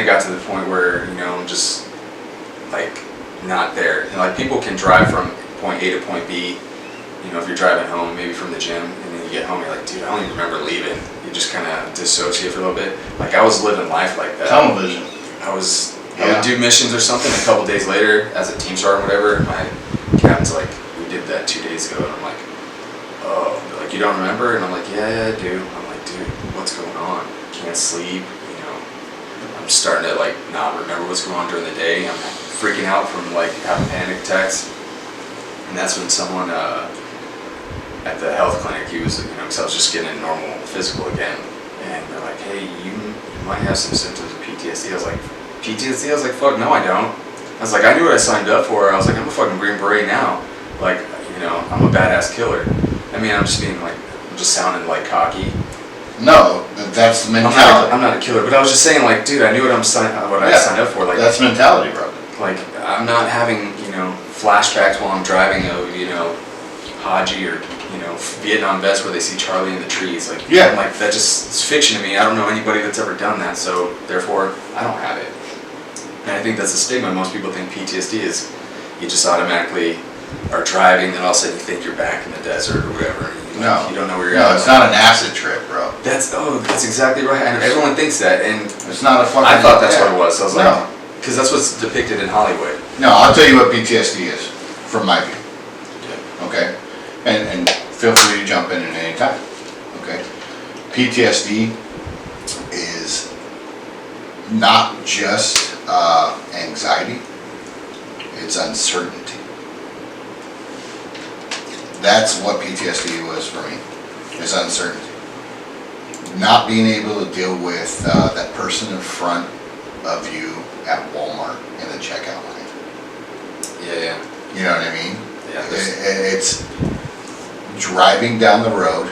it got to the point where, you know, I'm just like not there. And like people can drive from point A to point B, you know, if you're driving home, maybe from the gym, and then you get home, you're like, dude, I don't even remember leaving. You just kind of dissociate for a little bit. Like I was living life like that. Television. I would do missions or something. A couple days later, as a team sergeant or whatever, my captain's like, we did that 2 days ago, and I'm like, oh, they're like, you don't remember? And I'm like, yeah, I do. I'm like, dude, what's going on? Can't sleep. You know, I'm starting to like not remember what's going on during the day. I'm freaking out from like having panic attacks, and that's when someone at the health clinic, he was, you know, because I was just getting a normal physical again, and they're like, hey, you might have some symptoms of PTSD. I was like, PTSD? I was like, fuck, no, I don't. I was like, I knew what I signed up for. I was like, I'm a fucking Green Beret now. Like, you know, I'm a badass killer. I mean, I'm just sounding like cocky. No, that's the mentality. I'm not a killer, but I was just saying, like, dude, I knew what I signed up for. Like, that's mentality, bro. Like, I'm not having, you know, flashbacks while I'm driving a, you know, Haji or, you know, Vietnam vets where they see Charlie in the trees. Like, yeah. I'm like, that just, it's fiction to me. I don't know anybody that's ever done that, so therefore, I don't have it. And I think that's a stigma. Most people think PTSD is you just automatically are driving, and all of a sudden you think you're back in the desert or whatever. No. You don't know where you're at. No, it's not an acid trip, bro. That's exactly right. And everyone thinks that. And it's not a fucking... I thought that's what it was. I was like, because that's what's depicted in Hollywood. No, I'll tell you what PTSD is, from my view. Yeah. Okay? And feel free to jump in at any time. Okay? PTSD is not just anxiety, it's uncertainty. That's what PTSD was for me, is uncertainty. Not being able to deal with that person in front of you at Walmart in the checkout line. Yeah. You know what I mean? Yeah. It's driving down the road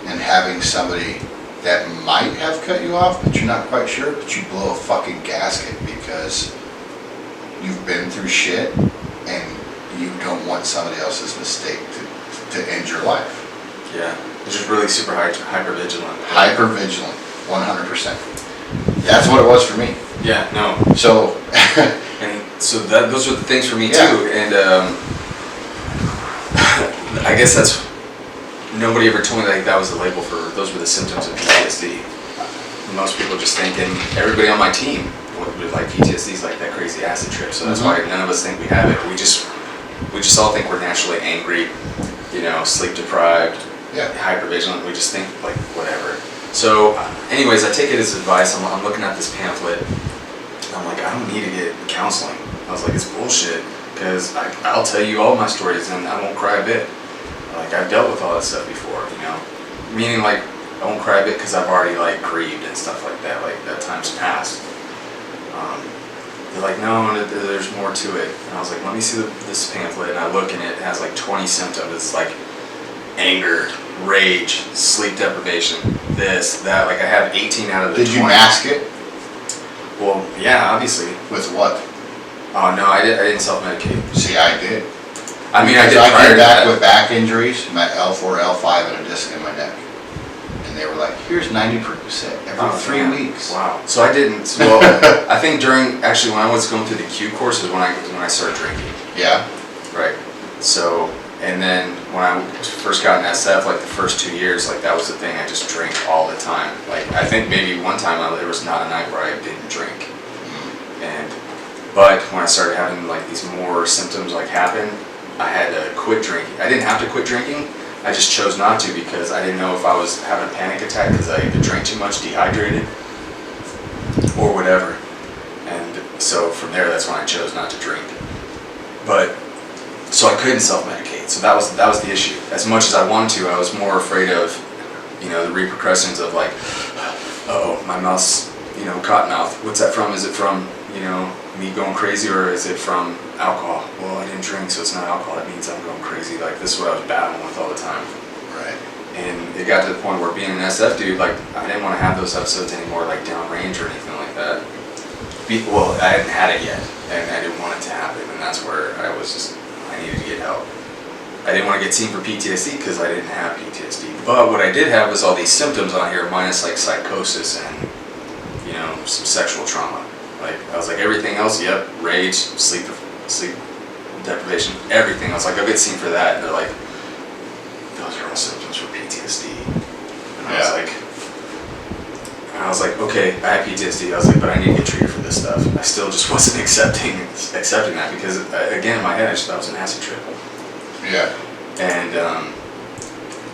and having somebody that might have cut you off, but you're not quite sure, but you blow a fucking gasket because you've been through shit and you don't want somebody else's mistake to end your life. Yeah. It's just really super hyper vigilant. Hyper vigilant, 100%. That's what it was for me. Yeah, no. So and so those were the things for me too. And I guess that's, nobody ever told me like that was the label for, those were the symptoms of PTSD. Most people just think, and everybody on my team would like PTSD is like that crazy acid trip. So that's why none of us think we have it. We just all think we're naturally angry, you know, sleep deprived, hypervigilant. We just think like whatever. So anyways, I take it as advice. I'm looking at this pamphlet. I'm like, I don't need to get counseling. I was like, it's bullshit, because I'll tell you all my stories and I won't cry a bit. Like, I've dealt with all that stuff before, you know? Meaning, like, I won't cry a bit because I've already, like, grieved and stuff like that. Like, that time's passed. They're like, no, there's more to it. And I was like, let me see this pamphlet. And I look, and it has, like, 20 symptoms. It's, like, anger, rage, sleep deprivation, this, that. Like, I have 18 out of the 20. Did you mask it? Well, yeah, obviously. With what? Oh, no, I didn't self-medicate. See, I did. I mean, I did prior prior to that. that. With back injuries, my L4, L5, and a disc in my neck. And they were like, here's 90% every 3 weeks. Wow. So I didn't, well, I think when I was going through the Q courses when I started drinking. Yeah. Right. So, and then when I first got in SF, like the first 2 years, like that was the thing, I just drank all the time. Like, I think maybe one time there was not a night where I didn't drink. But when I started having like these more symptoms like happen, I had to quit drinking. I didn't have to quit drinking. I just chose not to because I didn't know if I was having a panic attack because I either drank too much, dehydrated, or whatever. And so from there, that's when I chose not to drink. But so I couldn't self-medicate. So that was the issue. As much as I wanted to, I was more afraid of, you know, the repercussions of like, oh, my mouth's, you know, cotton mouth. What's that from? Is it from, you know, me going crazy, or is it from alcohol? Well, I didn't drink, so it's not alcohol. That means I'm going crazy. Like, this is what I was battling with all the time. Right. And it got to the point where being an SF dude, like, I didn't want to have those episodes anymore, like downrange or anything like that. Well, I hadn't had it yet, and I didn't want it to happen, and that's where I needed to get help. I didn't want to get seen for PTSD because I didn't have PTSD. But what I did have was all these symptoms on here, minus like psychosis and, you know, some sexual trauma. Like, I was like, everything else, yep, rage, sleep deprivation, everything. I was like, I'll get seen for that. And they're like, those are all symptoms for PTSD. And I was like, okay, I have PTSD. I was like, but I need to get treated for this stuff. I still just wasn't accepting that because, again, in my head, I just thought it was an acid trip. Yeah. And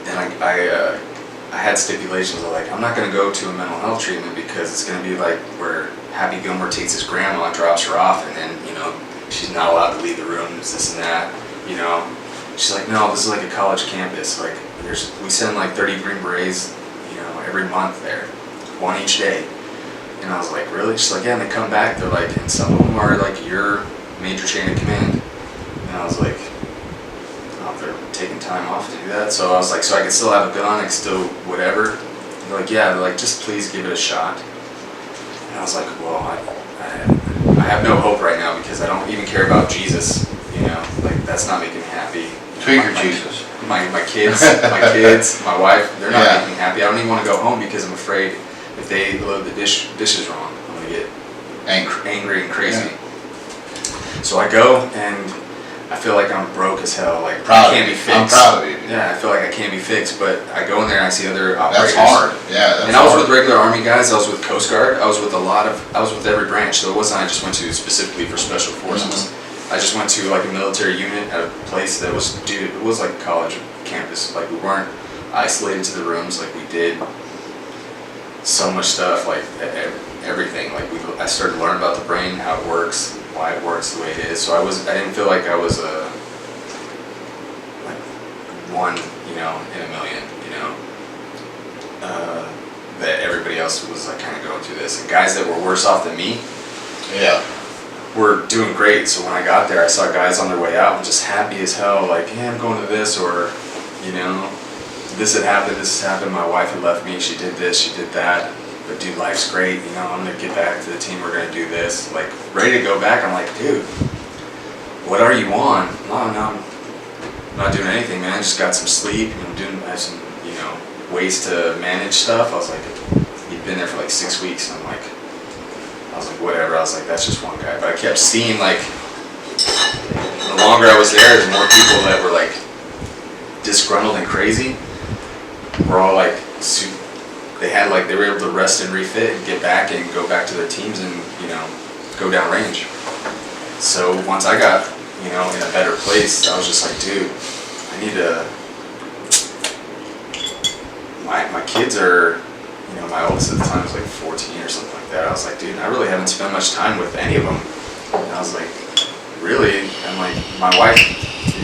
then I had stipulations of like, I'm not going to go to a mental health treatment because it's going to be like where Happy Gilmore takes his grandma and drops her off, and then, you know, she's not allowed to leave the room, this and that, you know. She's like, no, this is like a college campus. Like, we send like 30 Green Berets, you know, every month there, one each day. And I was like, really? She's like, yeah, and they come back, they're like, and some of them are like your major chain of command. And I was like, oh, they're taking time off to do that. So I was like, so I could still have a gun, I could still whatever. And they're like, yeah, they're like, just please give it a shot. And I was like, well, I have no hope right now because I don't even care about Jesus, you know, like that's not making me happy. Tweak your Jesus. My kids, my wife, they're not making me happy. I don't even want to go home because I'm afraid if they load the dishes wrong, I'm going to get angry and crazy. Yeah. So I go and I feel like I'm broke as hell, like I can't be fixed. I'm proud of you. Yeah, I feel like I can't be fixed, but I go in there and I see other operators. That's hard. Yeah, that's And I was with regular Army guys, I was with Coast Guard, I was with every branch, so it wasn't I just went to specifically for Special Forces. I just went to like a military unit at a place that was, dude, it was like a college campus. Like we weren't isolated to the rooms, like we did so much stuff, like everything. Like I started learning about the brain, how it works, why it works the way it is. So I didn't feel like I was like one, you know, in a million, you know, that everybody else was like kind of going through this. And guys that were worse off than me, were doing great. So when I got there, I saw guys on their way out and just happy as hell, like, yeah, I'm going to this, or, you know, this had happened, my wife had left me, she did this, she did that, but dude, life's great, you know, I'm going to get back to the team, we're going to do this, like, ready to go back. I'm like, dude, what are you on? No, I'm not doing anything, man, I just got some sleep, and I have some, you know, ways to manage stuff. I was like, he'd been there for like 6 weeks, and I was like, whatever. I was like, that's just one guy. But I kept seeing, like, the longer I was there, the more people that were, like, disgruntled and crazy were all, like, they were able to rest and refit and get back and go back to their teams and, you know, go down range. So once I got, you know, in a better place, I was just like, dude, I need to, my kids are, you know, my oldest at the time was like 14 or something like that. I was like, dude, I really haven't spent much time with any of them. And I was like, really? And like, my wife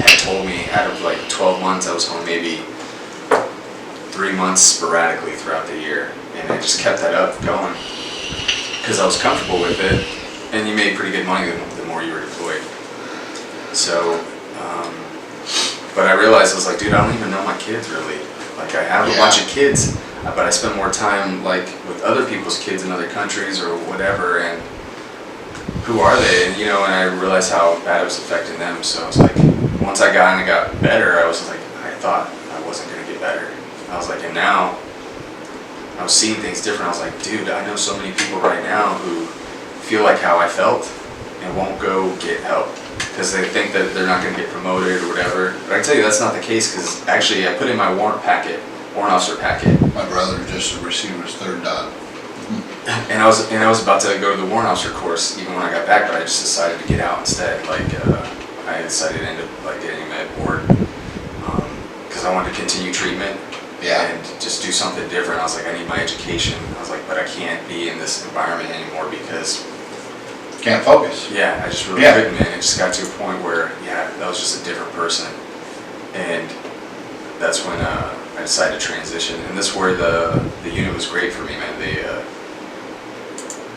had told me out of like 12 months, I was home maybe 3 months sporadically throughout the year. And I just kept that up going because I was comfortable with it. And you made pretty good money the more you were deployed. So, but I realized, I was like, dude, I don't even know my kids really. Like, I have a bunch of kids, but I spend more time like with other people's kids in other countries or whatever, and who are they? And you know, and I realized how bad it was affecting them. So I was like, once I got better, I was like, I thought I wasn't gonna get better. I was like, and now I was seeing things different. I was like, dude, I know so many people right now who feel like how I felt and won't go get help because they think that they're not going to get promoted or whatever. But I tell you, that's not the case, because actually I put in my warrant officer packet. My brother just received his third dog. And I was about to go to the warrant officer course even when I got back, but I just decided to get out instead. Like I decided to end up like getting a med board because I wanted to continue treatment. And just do something different. I was like, I need my education. I was like, but I can't be in this environment anymore because can't focus. Yeah, I just really couldn't, man. It just got to a point where, that was just a different person. And that's when I decided to transition. And this is where the unit was great for me, man.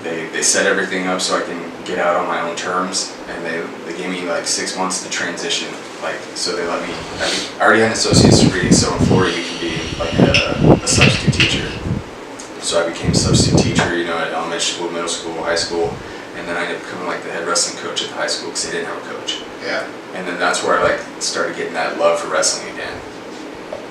They set everything up so I can get out on my own terms, and they gave me like 6 months to transition. Like, so they let me, I already had an associate's degree, so in Florida you can be like a substitute teacher. So I became a substitute teacher, you know, at elementary school, middle school, high school. And then I ended up becoming like the head wrestling coach at the high school because they didn't have a coach. And then that's where I like started getting that love for wrestling